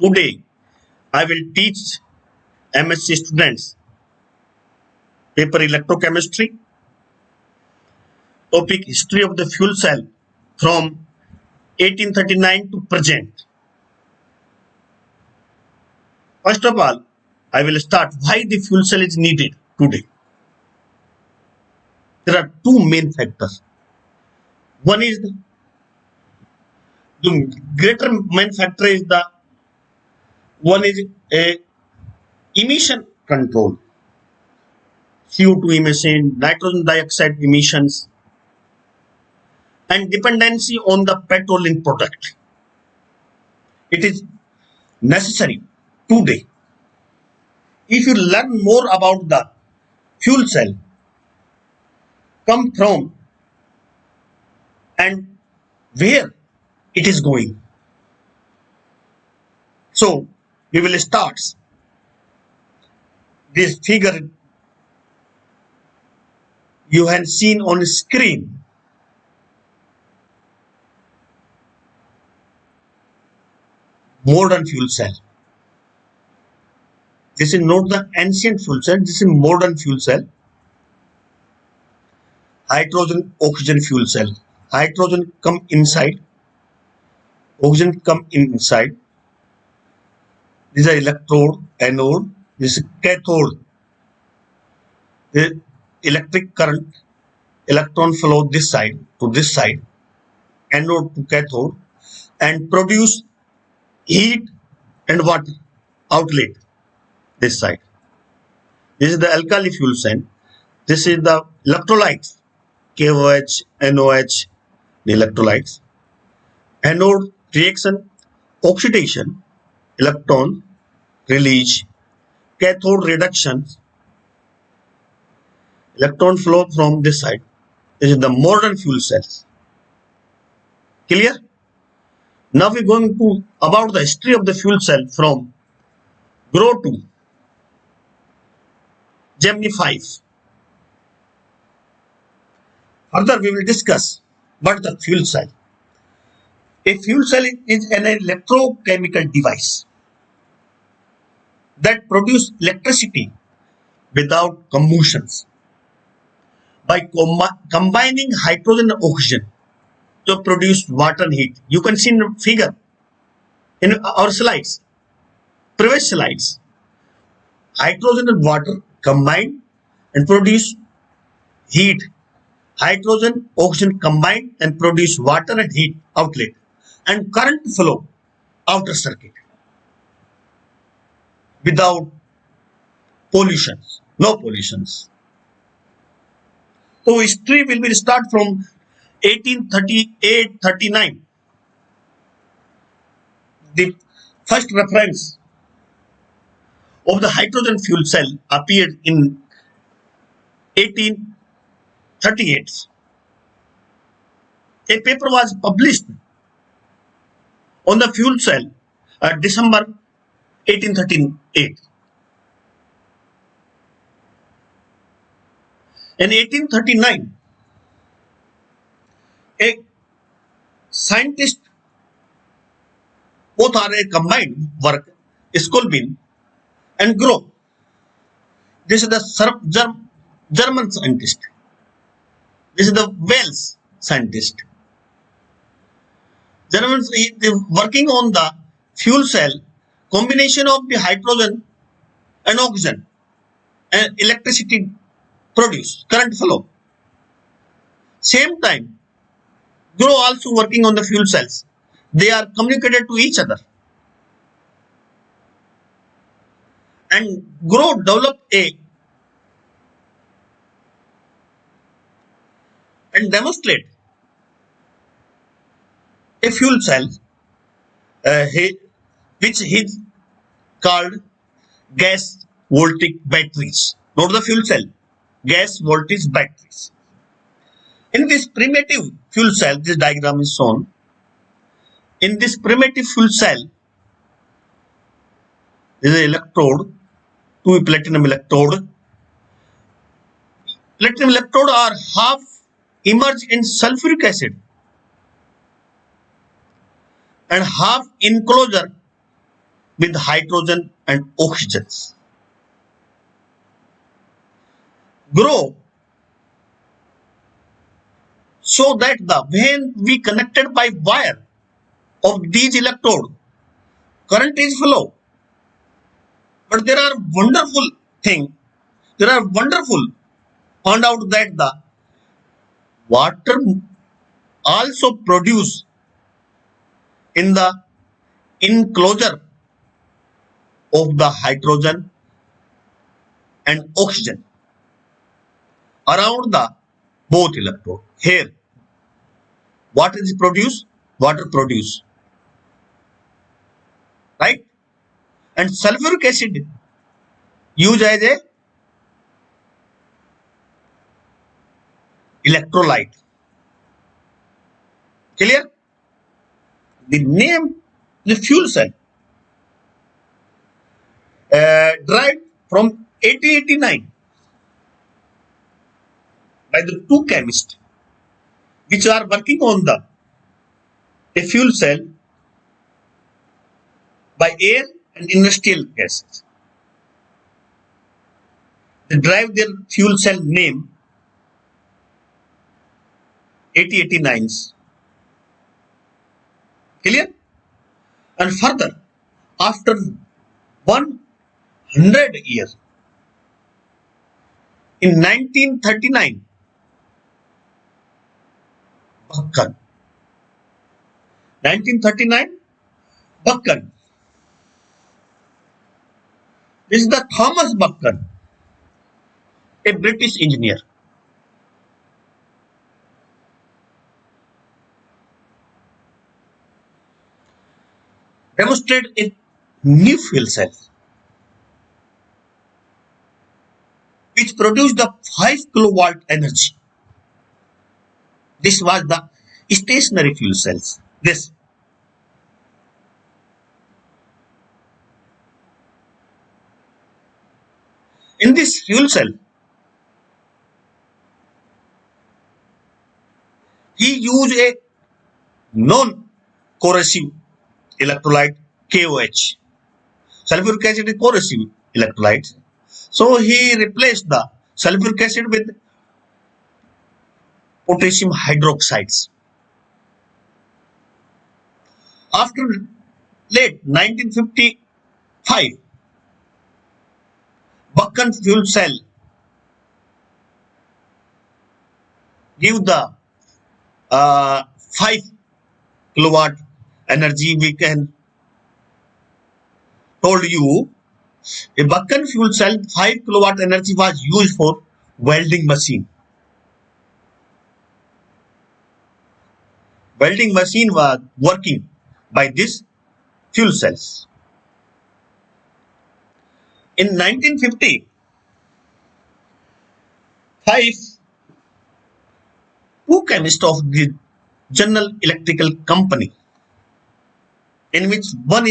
Today, I will teach MSc students paper electrochemistry, topic history of the fuel cell from 1839 to present. First of all, I will start why the fuel cell is needed today. There are two main factors. One is the greater main factor is the one is a emission control, CO2 emission, nitrogen dioxide emissions, and dependency on the petroleum product. It is necessary today. If you learn more about the fuel cell, come from and where it is going. So we will start this figure you have seen on the screen. Modern fuel cell. This is not the ancient fuel cell, this is modern fuel cell. Hydrogen oxygen fuel cell. Hydrogen come inside, oxygen come inside. This is electrode, anode, this is cathode. The electric current, electron flow this side to this side, anode to cathode, and produce heat and water outlet this side. This is the alkali fuel cell. This is the electrolytes, KOH, NOH, the electrolytes. Anode reaction, oxidation, electron release, cathode reduction, electron flow from this side. This is the modern fuel cells. Clear? Now we're going to about the history of the fuel cell from GROW to Gemini 5. Further, we will discuss what the fuel cell. A fuel cell is an electrochemical device that produces electricity without combustions by combining hydrogen and oxygen to produce water and heat. You can see in the figure in our slides, previous slides. Hydrogen and water combine and produce heat. Hydrogen, oxygen combine and produce water and heat outlet and current flow outer circuit without pollutions, no pollutions. So history will be start from 1838-39. The first reference of the hydrogen fuel cell appeared in 1838. A paper was published on the fuel cell December 1838. In 1839, a scientist, both are a combined work, Skolbin and GROW. This is the German scientist. This is the Wales scientist. Germans working on the fuel cell combination of the hydrogen and oxygen and electricity produce, current flow. Same time, GROW also working on the fuel cells. They are communicated to each other. And GROW developed and demonstrate a fuel cell which is called gas voltage batteries, not the fuel cell, gas voltage batteries. In this primitive fuel cell, this diagram is shown. In this primitive fuel cell, there is an electrode, two platinum electrode. Platinum electrode are half immersed in sulfuric acid and half enclosure with hydrogen and oxygens. Grow so that when we connected by wire of these electrode, current is flow. But there are wonderful thing. There are wonderful found out that the water also produce in the enclosure of the hydrogen and oxygen around the both electrode. Here, what is produced? Water produce, right? And sulfuric acid used as a electrolyte. Clear? The name, the fuel cell, derived from 1889 by the two chemists which are working on the a fuel cell by air and industrial gases. They drive their fuel cell name 1889s. Clear? And further, after 100 years, in 1939, Buchan. 1939, Buchan. This is the Thomas Buchan, a British engineer. Demonstrated a new fuel cell which produced the 5 kilowatt energy. This was the stationary fuel cells. This. In this fuel cell, he used a non-corrosive electrolyte KOH. Sulfuric acid is corrosive electrolyte. So he replaced the sulfuric acid with potassium hydroxides. After late 1955, Buchan fuel cell give the 5 kilowatt energy. We can told you a Buchan fuel cell 5 kilowatt energy was used for welding machine. Welding machine was working by this fuel cells. In 1955, two chemists of the General Electrical Company, in which one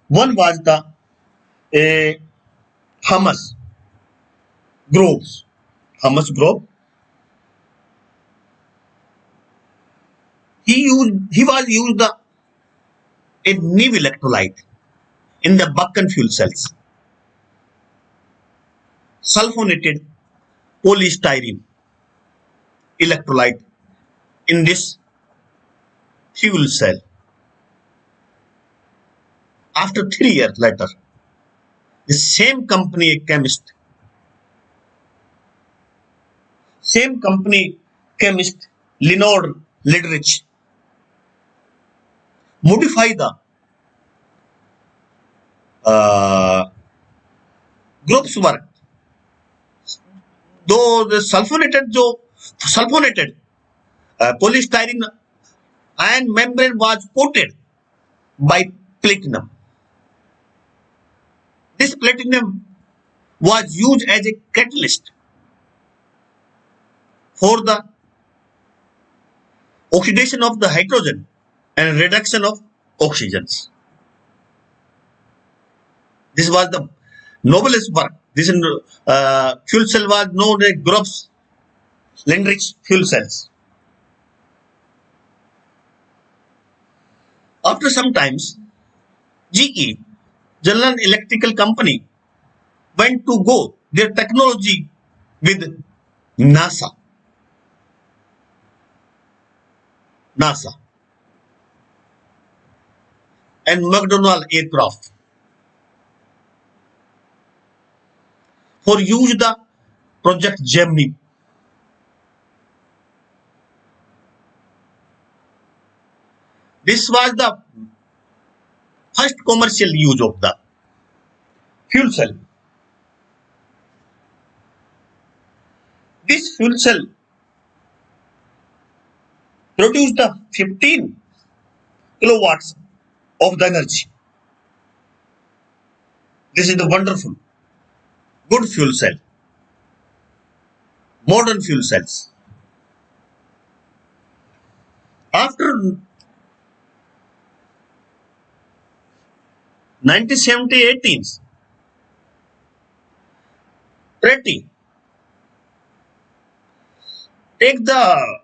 was the Thomas Groves. Thomas Grove. He was used a new electrolyte in the Buchan fuel cells. Sulfonated polystyrene electrolyte in this fuel cell. After 3 years later, the same company chemist Leonard Liddrich modify the group's work. Though the sulfonated polystyrene ion membrane was coated by platinum. This platinum was used as a catalyst for the oxidation of the hydrogen and reduction of oxygens. This was the noblest work. This fuel cell was known as Groves Liddrich fuel cells. After some times, GE, General Electrical Company, went to go their technology with NASA. NASA and McDonnell aircraft for use the Project Gemini. This was the first commercial use of the fuel cell. This fuel cell produced the 15 kilowatts of the energy. This is the wonderful, good fuel cell, modern fuel cells. After 1970-18, Pretty take the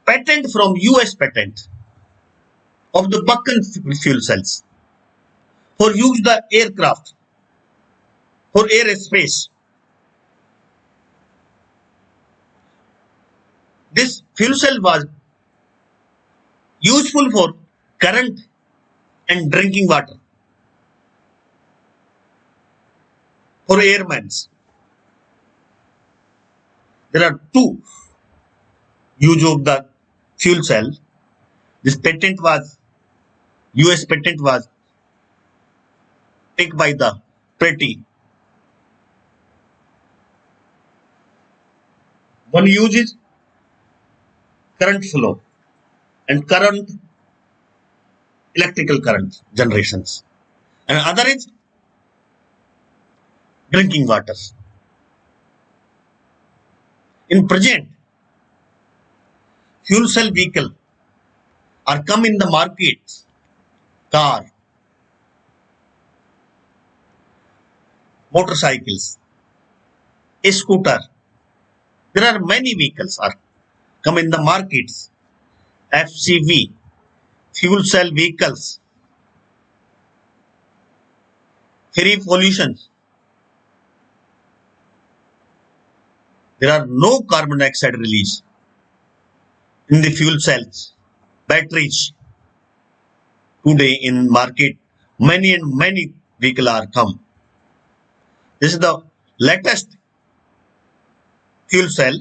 patent from US patent of the Buchan fuel cells for use the aircraft, for aerospace. This fuel cell was useful for current and drinking water for airmen. There are two use of the fuel cell. This patent was US patent was taken by the Pretty. One uses current flow and current electrical current generations, and other is drinking water. In present, fuel cell vehicle are come in the market, car, motorcycles, scooter. There are many vehicles are come in the markets. FCV, fuel cell vehicles, free pollution. There are no carbon dioxide release in the fuel cells, batteries. Today in market, many and many vehicles are come. This is the latest fuel cell.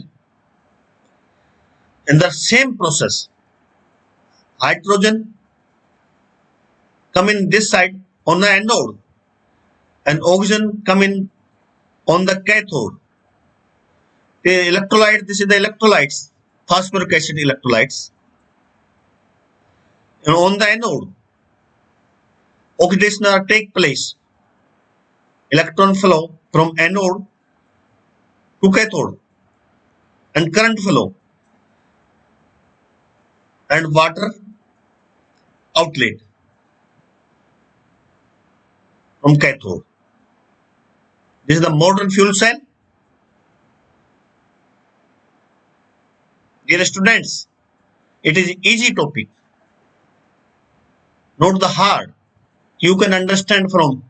In the same process, hydrogen come in this side on the anode, and oxygen come in on the cathode. The electrolyte, this is the electrolytes, phosphoric acid electrolytes. And on the anode, oxidation take place. Electron flow from anode to cathode, and current flow, and water outlet from cathode. This is the modern fuel cell. Dear students, it is easy topic, not the hard. You can understand from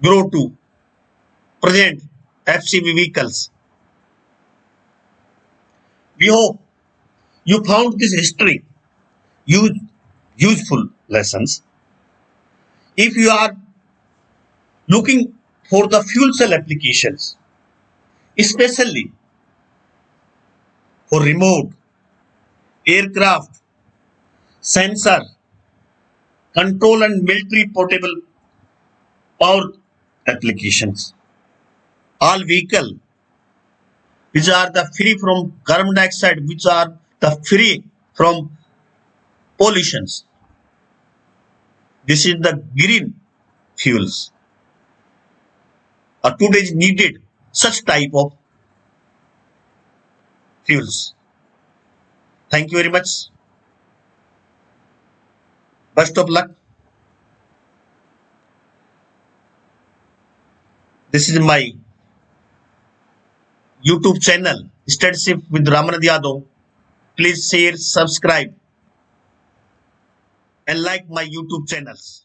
grow to present FCV vehicles. We hope you found this history useful lessons. If you are looking for the fuel cell applications, especially for remote, aircraft, sensor, control and military portable power applications, all vehicle which are the free from carbon dioxide, which are the free from pollutions. This is the green fuels. Today is needed such type of fuels. Thank you very much. Best of luck. This is my YouTube channel, Studyship with Ramanand Yadav. Please share, subscribe, and like my YouTube channels.